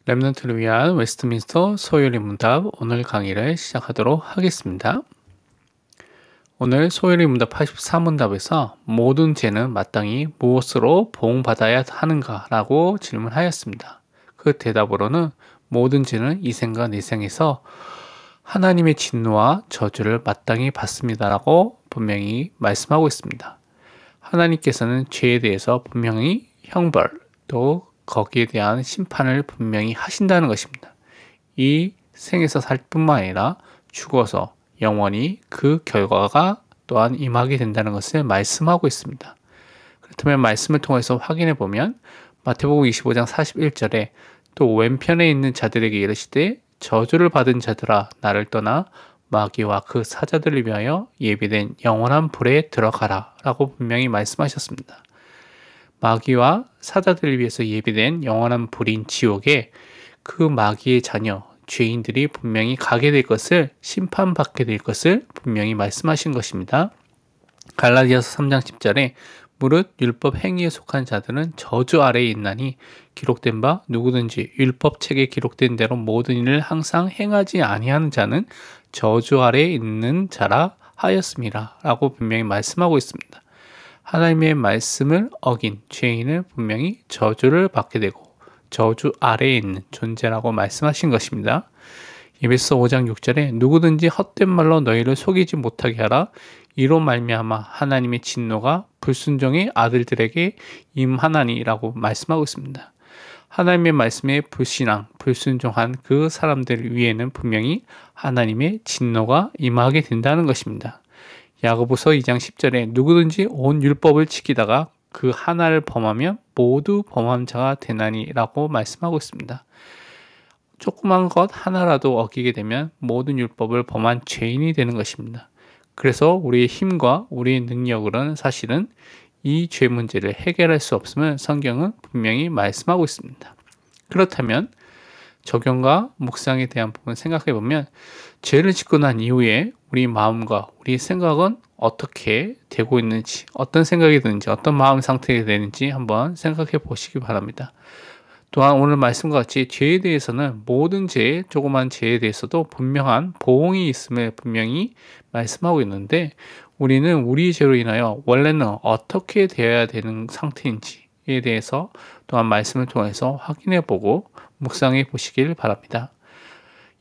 랩넌트를 위한 웨스트민스터 소요리 문답 오늘 강의를 시작하도록 하겠습니다. 오늘 소요리 문답 84문답에서 모든 죄는 마땅히 무엇으로 보응받아야 하는가 라고 질문하였습니다. 그 대답으로는 모든 죄는 이 생과 내생에서 하나님의 진노와 저주를 마땅히 받습니다 라고 분명히 말씀하고 있습니다. 하나님께서는 죄에 대해서 분명히 형벌 또 거기에 대한 심판을 분명히 하신다는 것입니다. 이 생에서 살 뿐만 아니라 죽어서 영원히 그 결과가 또한 임하게 된다는 것을 말씀하고 있습니다. 그렇다면 말씀을 통해서 확인해 보면 마태복음 25장 41절에 또 왼편에 있는 자들에게 이르시되 저주를 받은 자들아 나를 떠나 마귀와 그 사자들을 위하여 예비된 영원한 불에 들어가라 라고 분명히 말씀하셨습니다. 마귀와 사자들을 위해서 예비된 영원한 불인 지옥에 그 마귀의 자녀, 죄인들이 분명히 가게 될 것을 심판받게 될 것을 분명히 말씀하신 것입니다. 갈라디아서 3장 10절에 무릇 율법 행위에 속한 자들은 저주 아래에 있나니 기록된 바 누구든지 율법책에 기록된 대로 모든 일을 항상 행하지 아니하는 자는 저주 아래에 있는 자라 하였습니다. 라고 분명히 말씀하고 있습니다. 하나님의 말씀을 어긴 죄인은 분명히 저주를 받게 되고 저주 아래에 있는 존재라고 말씀하신 것입니다. 에베소 5장 6절에 누구든지 헛된 말로 너희를 속이지 못하게 하라. 이로 말미암아 하나님의 진노가 불순종의 아들들에게 임하나니라고 말씀하고 있습니다. 하나님의 말씀에 불신앙, 불순종한 그 사람들 위에는 분명히 하나님의 진노가 임하게 된다는 것입니다. 야고보서 2장 10절에 누구든지 온 율법을 지키다가 그 하나를 범하면 모두 범한 자가 되나니라고 말씀하고 있습니다. 조그만 것 하나라도 어기게 되면 모든 율법을 범한 죄인이 되는 것입니다. 그래서 우리의 힘과 우리의 능력으로는 사실은 이 죄 문제를 해결할 수 없음을 성경은 분명히 말씀하고 있습니다. 그렇다면 적용과 묵상에 대한 부분 생각해 보면 죄를 짓고 난 이후에 우리 마음과 우리 생각은 어떻게 되고 있는지, 어떤 생각이 드는지, 어떤 마음 상태가 되는지 한번 생각해 보시기 바랍니다. 또한 오늘 말씀과 같이 죄에 대해서는 모든 죄, 조그만 죄에 대해서도 분명한 보응이 있음을 분명히 말씀하고 있는데 우리는 우리 죄로 인하여 원래는 어떻게 되어야 되는 상태인지에 대해서 또한 말씀을 통해서 확인해 보고 묵상해 보시길 바랍니다.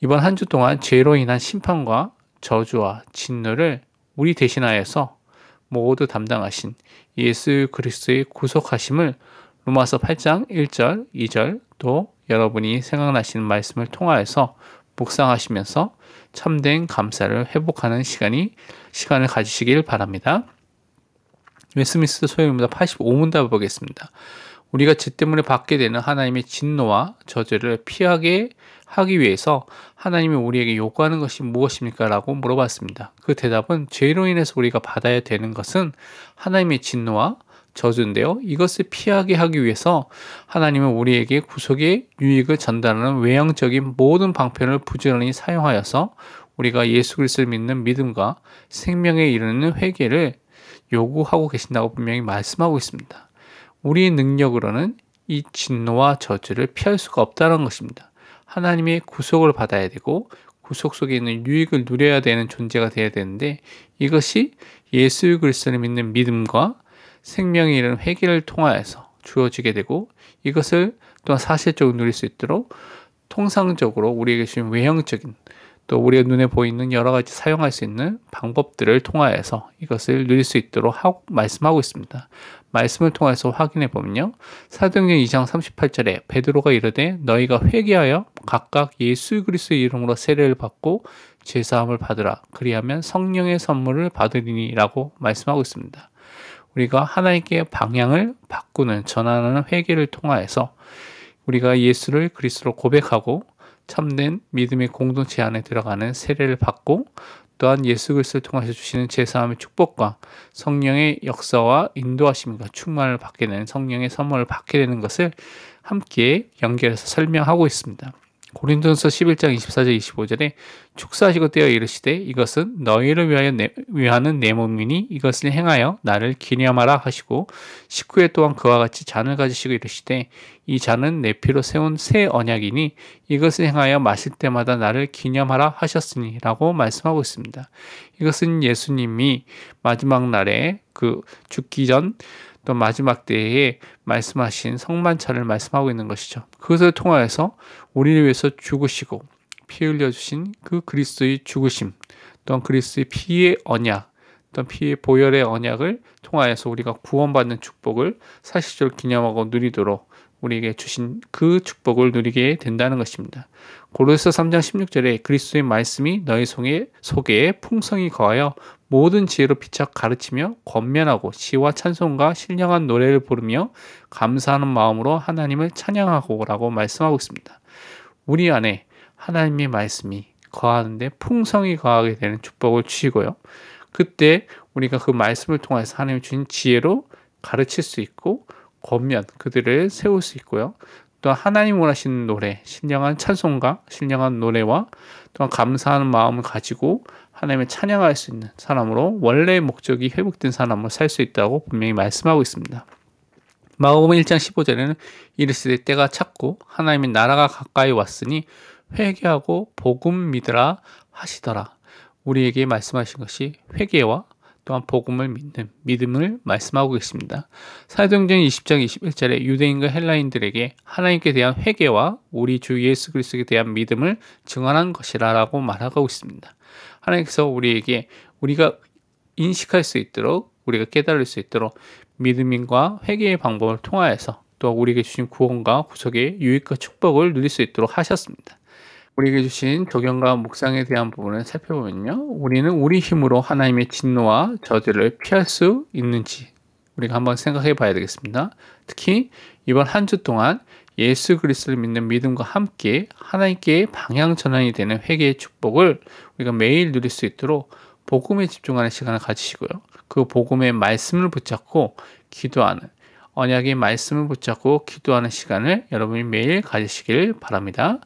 이번 한 주 동안 죄로 인한 심판과 저주와 진노를 우리 대신하여서 모두 담당하신 예수 그리스도의 구속하심을 로마서 8장 1절, 2절 또 여러분이 생각나시는 말씀을 통하여서 묵상하시면서 참된 감사를 회복하는 시간을 가지시길 바랍니다. 웨스트민스터 소요리문답 85문답을 보겠습니다. 우리가 죄 때문에 받게 되는 하나님의 진노와 저주를 피하게 하기 위해서 하나님이 우리에게 요구하는 것이 무엇입니까? 라고 물어봤습니다. 그 대답은 죄로 인해서 우리가 받아야 되는 것은 하나님의 진노와 저주인데요. 이것을 피하게 하기 위해서 하나님은 우리에게 구속의 유익을 전달하는 외형적인 모든 방편을 부지런히 사용하여서 우리가 예수 그리스도를 믿는 믿음과 생명에 이르는 회개를 요구하고 계신다고 분명히 말씀하고 있습니다. 우리의 능력으로는 이 진노와 저주를 피할 수가 없다는 것입니다. 하나님의 구속을 받아야 되고 구속 속에 있는 유익을 누려야 되는 존재가 되어야 되는데 이것이 예수 그리스도를 믿는 믿음과 생명에 이르는 회개를 통하여서 주어지게 되고 이것을 또한 사실적으로 누릴 수 있도록 통상적으로 우리에게 주신 외형적인 또 우리의 눈에 보이는 여러 가지 사용할 수 있는 방법들을 통하여서 이것을 누릴 수 있도록 말씀하고 있습니다. 말씀을 통해서 확인해 보면요. 사도행전 2장 38절에 베드로가 이르되 너희가 회개하여 각각 예수 그리스도의 이름으로 세례를 받고 죄사함을 받으라. 그리하면 성령의 선물을 받으리니 라고 말씀하고 있습니다. 우리가 하나님께 방향을 바꾸는 전환하는 회개를 통하여서 우리가 예수를 그리스도로 고백하고 참된 믿음의 공동체 안에 들어가는 세례를 받고 또한 예수 그리스도를 통해서 주시는 제사함의 축복과 성령의 역사와 인도하심과 충만을 받게 되는 성령의 선물을 받게 되는 것을 함께 연결해서 설명하고 있습니다. 고린도전서 11장 24절 25절에 축사하시고 떼어 이르시되 이것은 너희를 위하는 내 몸이니 이것을 행하여 나를 기념하라 하시고 19회 또한 그와 같이 잔을 가지시고 이르시되 이 잔은 내 피로 세운 새 언약이니 이것을 행하여 마실 때마다 나를 기념하라 하셨으니 라고 말씀하고 있습니다. 이것은 예수님이 마지막 날에 죽기 전 또 마지막 때에 말씀하신 성만찬을 말씀하고 있는 것이죠. 그것을 통하여서 우리를 위해서 죽으시고 피 흘려주신 그 그리스도의 죽으심, 또한 그리스도의 피의 언약, 또한 피의 보혈의 언약을 통하여서 우리가 구원받는 축복을 사실적으로 기념하고 누리도록 우리에게 주신 그 축복을 누리게 된다는 것입니다. 고린도서 3장 16절에 그리스도의 말씀이 너희 속에 풍성히 거하여 모든 지혜로 피차 가르치며 권면하고 시와 찬송과 신령한 노래를 부르며 감사하는 마음으로 하나님을 찬양하고 라고 말씀하고 있습니다. 우리 안에 하나님의 말씀이 거하는데 풍성히 거하게 되는 축복을 주시고요. 그때 우리가 그 말씀을 통해서 하나님이 주신 지혜로 가르칠 수 있고 권면, 그들을 세울 수 있고요. 또 하나님 원하시는 노래, 신령한 찬송가, 신령한 노래와 또한 감사하는 마음을 가지고 하나님을 찬양할 수 있는 사람으로 원래의 목적이 회복된 사람으로 살 수 있다고 분명히 말씀하고 있습니다. 마가복음 1장 15절에는 이르시되 때가 찼고 하나님의 나라가 가까이 왔으니 회개하고 복음 믿으라 하시더라. 우리에게 말씀하신 것이 회개와 또한 복음을 믿는 믿음을 말씀하고 계십니다. 사도행전 20장 21절에 유대인과 헬라인들에게 하나님께 대한 회개와 우리 주 예수 그리스도에 대한 믿음을 증언한 것이라 라고 말하고 있습니다. 하나님께서 우리에게 우리가 인식할 수 있도록 우리가 깨달을 수 있도록 믿음과 회개의 방법을 통하여서 또 우리에게 주신 구원과 구속의 유익과 축복을 누릴 수 있도록 하셨습니다. 우리에게 주신 적용과 묵상에 대한 부분을 살펴보면요. 우리는 우리 힘으로 하나님의 진노와 저주를 피할 수 있는지 우리가 한번 생각해 봐야 되겠습니다. 특히 이번 한 주 동안 예수 그리스도를 믿는 믿음과 함께 하나님께 방향 전환이 되는 회개의 축복을 우리가 매일 누릴 수 있도록 복음에 집중하는 시간을 가지시고요. 그 복음의 말씀을 붙잡고 기도하는 언약의 말씀을 붙잡고 기도하는 시간을 여러분이 매일 가지시길 바랍니다.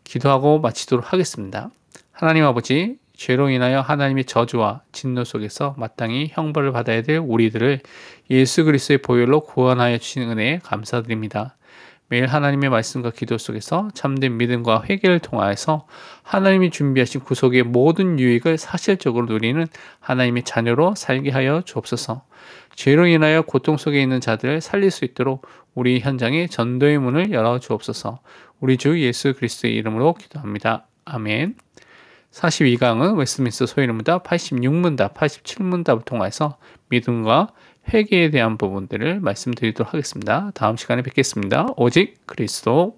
기도하고 마치도록 하겠습니다. 하나님 아버지, 죄로 인하여 하나님의 저주와 진노 속에서 마땅히 형벌을 받아야 될 우리들을 예수 그리스도의 보혈로 구원하여 주시는 은혜에 감사드립니다. 매일 하나님의 말씀과 기도 속에서 참된 믿음과 회개를 통하여서 하나님이 준비하신 구속의 모든 유익을 사실적으로 누리는 하나님의 자녀로 살게 하여 주옵소서. 죄로 인하여 고통 속에 있는 자들을 살릴 수 있도록 우리 현장에 전도의 문을 열어 주옵소서. 우리 주 예수 그리스도의 이름으로 기도합니다. 아멘. 42강은 웨스트민스터 소요리문답 86문답, 87문답을 통해서 믿음과 회개에 대한 부분들을 말씀드리도록 하겠습니다. 다음 시간에 뵙겠습니다. 오직 그리스도.